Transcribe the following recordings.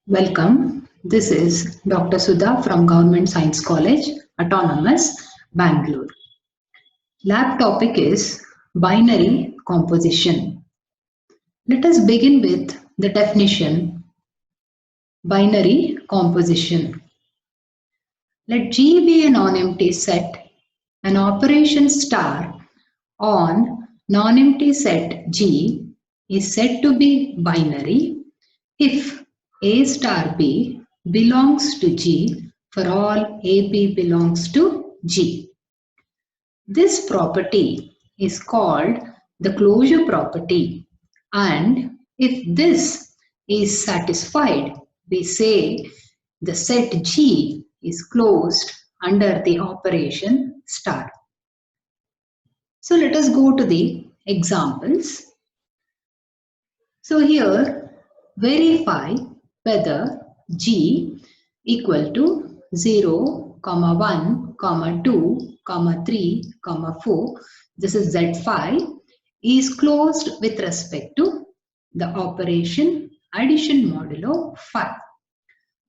Welcome. This is Dr. Sudha from Government Science College, Autonomous, Bangalore. Lab topic is binary composition. Let us begin with the definition. Binary composition. Let G be a non-empty set. An operation star on non-empty set G is said to be binary if A star B belongs to G for all AB belongs to G. This property is called the closure property, and if this is satisfied, we say the set G is closed under the operation star. So let us go to the examples. So here verify whether G equal to 0, 1, 2, 3, 4, this is Z5, is closed with respect to the operation addition modulo 5.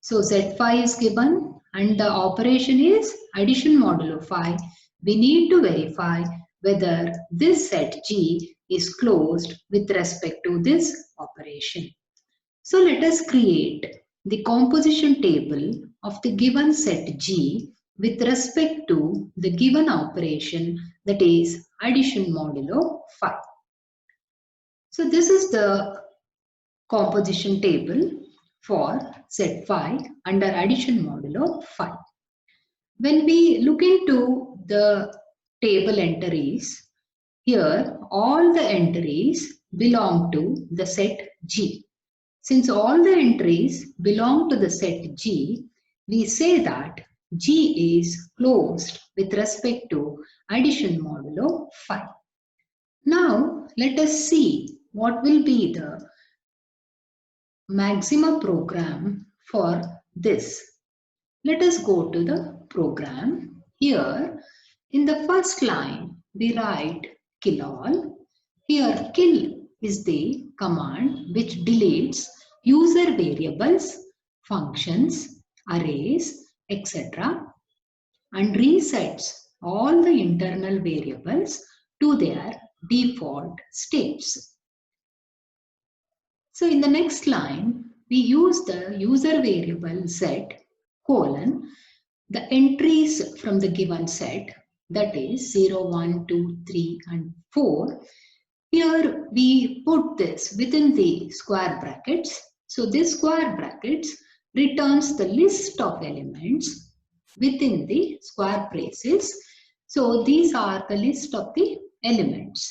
So Z5 is given and the operation is addition modulo 5. We need to verify whether this set G is closed with respect to this operation. So let us create the composition table of the given set G with respect to the given operation, that is addition modulo 5. So this is the composition table for set 5 under addition modulo 5. When we look into the table entries, here all the entries belong to the set G. Since all the entries belong to the set G, we say that G is closed with respect to addition modulo 5. Now let us see what will be the maximum program for this. Let us go to the program. Here in the first line we write killall. Here kill is the command which deletes user variables, functions, arrays, etc. and resets all the internal variables to their default states. So in the next line, we use the user variable set colon the entries from the given set, that is 0, 1, 2, 3 and 4. Here we put this within the square brackets. So this square brackets returns the list of elements within the square braces. So these are the list of the elements.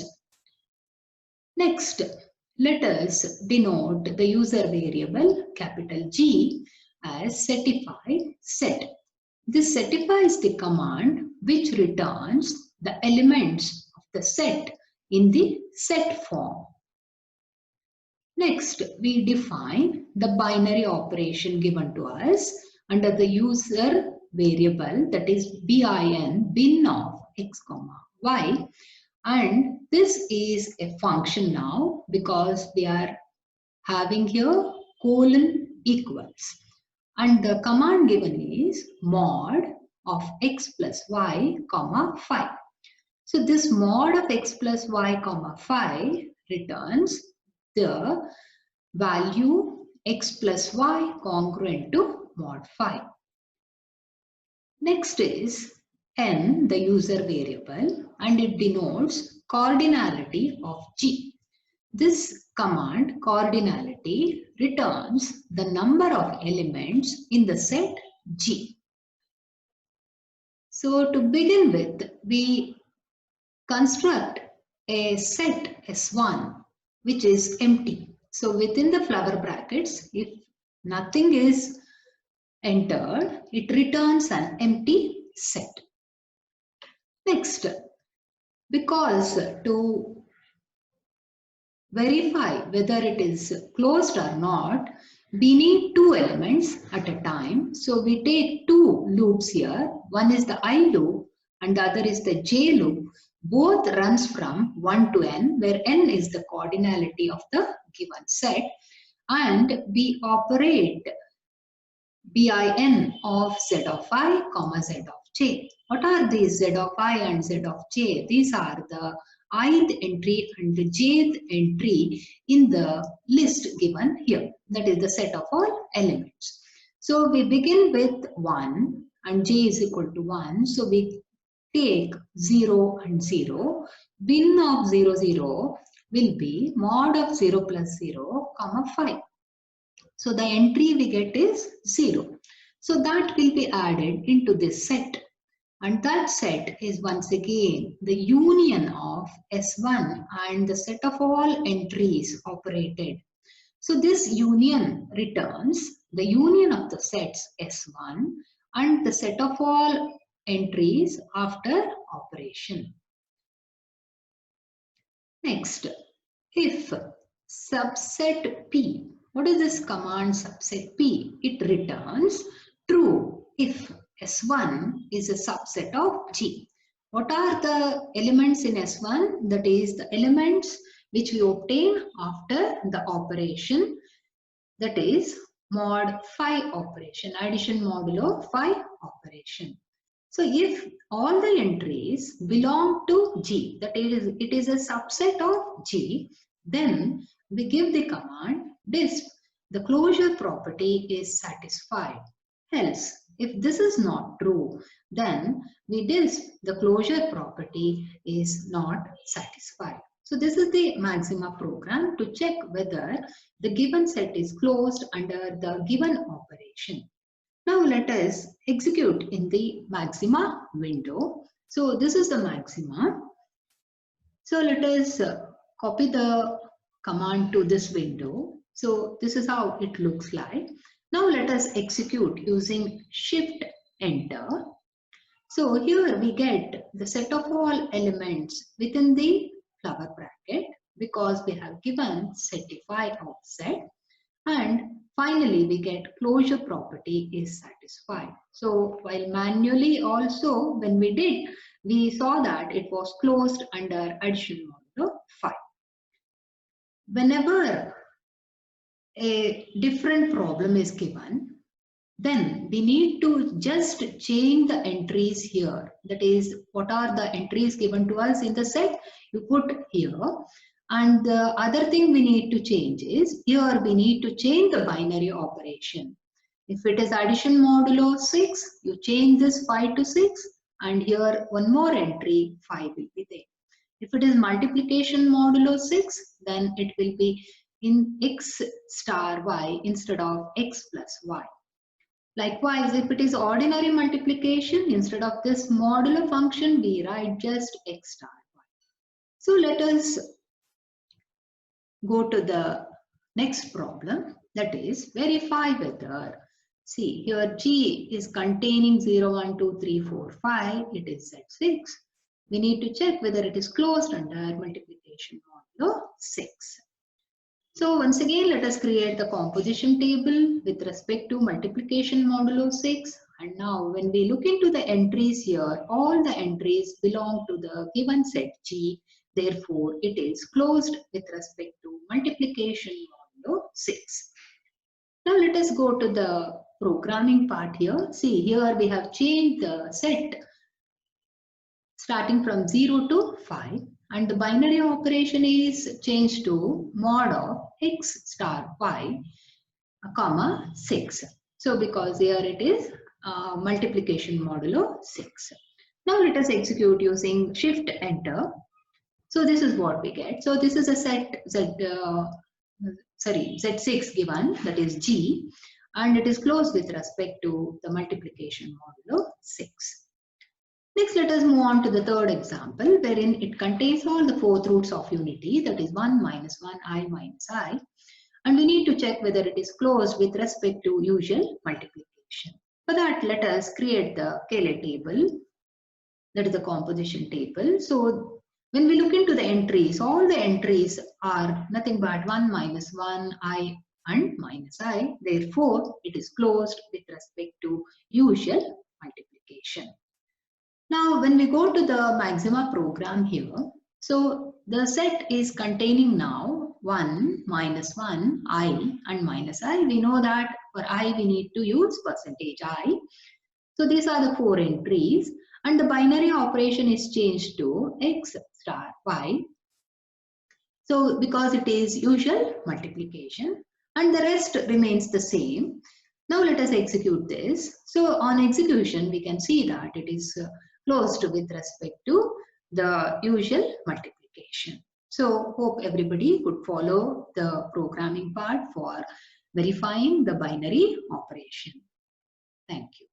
Next, let us denote the user variable capital G as setify set. This setify is the command which returns the elements of the set in the set form. Next, we define the binary operation given to us under the user variable, that is bin of x, y, and this is a function now because we are having here colon equals, and the command given is mod of x plus y, 5. So this mod of x plus y, 5 returns the value x plus y congruent to mod 5. Next is n, the user variable, and it denotes cardinality of G. This command cardinality returns the number of elements in the set G. So to begin with, we construct a set S1 which is empty. So within the flower brackets, if nothing is entered, it returns an empty set. Next, because to verify whether it is closed or not, we need two elements at a time. So we take two loops here. One is the I loop and the other is the J loop. Both runs from 1 to n, where n is the cardinality of the given set, and we operate bin of z of I, comma z of j. What are these z of I and z of j? These are the ith entry and the jth entry in the list given here. That is the set of all elements. So we begin with 1 and j is equal to 1. So we take 0 and 0. Bin of 0, 0 will be mod of 0 plus 0, comma 5. So the entry we get is 0. So that will be added into this set. And that set is once again the union of S1 and the set of all entries operated. So this union returns the union of the sets S1 and the set of all entries after operation. Next, if subset P, what is this command subset P? It returns true if S1 is a subset of G. What are the elements in S1? That is the elements which we obtain after the operation, that is mod phi operation, addition modulo phi operation. So if all the entries belong to G, that is, it is a subset of G, then we give the command disp. The closure property is satisfied. Else, if this is not true, then we disp the closure property is not satisfied. So this is the maxima program to check whether the given set is closed under the given operation. Now let us execute in the maxima window. So this is the maxima. So let us copy the command to this window. So this is how it looks like. Now let us execute using Shift Enter. So here we get the set of all elements within the flower bracket because we have given setify offset, and finally we get closure property is satisfied. So while manually also when we did, we saw that it was closed under addition modulo phi. Whenever a different problem is given, then we need to just change the entries here. That is, what are the entries given to us in the set? You put here. And the other thing we need to change is, here we need to change the binary operation. If it is addition modulo 6, you change this 5 to 6, and here one more entry 5 will be there. If it is multiplication modulo 6, then it will be in x star y instead of x plus y. Likewise, if it is ordinary multiplication, instead of this modulo function, we write just x star y. So let us go to the next problem, that is verify whether, see here G is containing 0, 1, 2, 3, 4, 5, it is set 6. We need to check whether it is closed under multiplication modulo 6. So once again, let us create the composition table with respect to multiplication modulo 6. And now when we look into the entries here, all the entries belong to the given set G. Therefore, it is closed with respect to multiplication modulo 6. Now let us go to the programming part here. See, here we have changed the set starting from 0 to 5. And the binary operation is changed to mod of x star y, comma 6. So because here it is multiplication modulo 6. Now let us execute using Shift Enter. So this is what we get. So this is a set Z6 given, that is G, and it is closed with respect to the multiplication modulo 6. Next, let us move on to the third example, wherein it contains all the fourth roots of unity, that is 1 minus 1, I minus I. And we need to check whether it is closed with respect to usual multiplication. For that, let us create the Cayley table, that is the composition table. So when we look into the entries, all the entries are nothing but 1 minus 1, I and minus I. Therefore, it is closed with respect to usual multiplication. Now, when we go to the maxima program here, so the set is containing now 1, minus 1, I and minus I. We know that for I we need to use percentage I. So these are the 4 entries and the binary operation is changed to X star Y. So because it is usual multiplication and the rest remains the same. Now let us execute this. So on execution we can see that it is closed with respect to the usual multiplication. So hope everybody could follow the programming part for verifying the binary operation. Thank you.